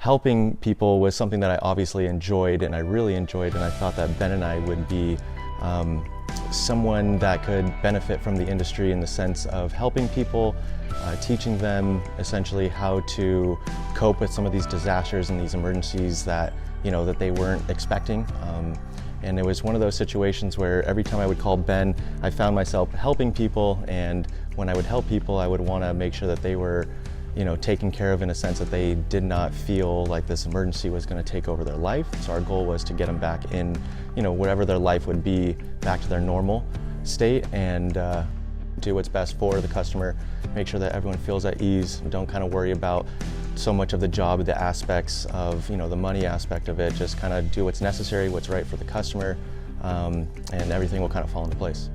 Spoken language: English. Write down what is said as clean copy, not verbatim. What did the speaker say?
helping people was something that I obviously enjoyed, and I really enjoyed, and I thought that Ben and I would be someone that could benefit from the industry in the sense of helping people, teaching them essentially how to cope with some of these disasters and these emergencies that that they weren't expecting. And it was one of those situations where every time I would call Ben, I found myself helping people, and when I would help people, I would want to make sure that they were taken care of in a sense that they did not feel like this emergency was going to take over their life. So our goal was to get them back in, whatever their life would be, back to their normal state, and do what's best for the customer, make sure that everyone feels at ease, don't kind of worry about so much of the job, the aspects of, the money aspect of it, just kind of do what's necessary, what's right for the customer, and everything will kind of fall into place.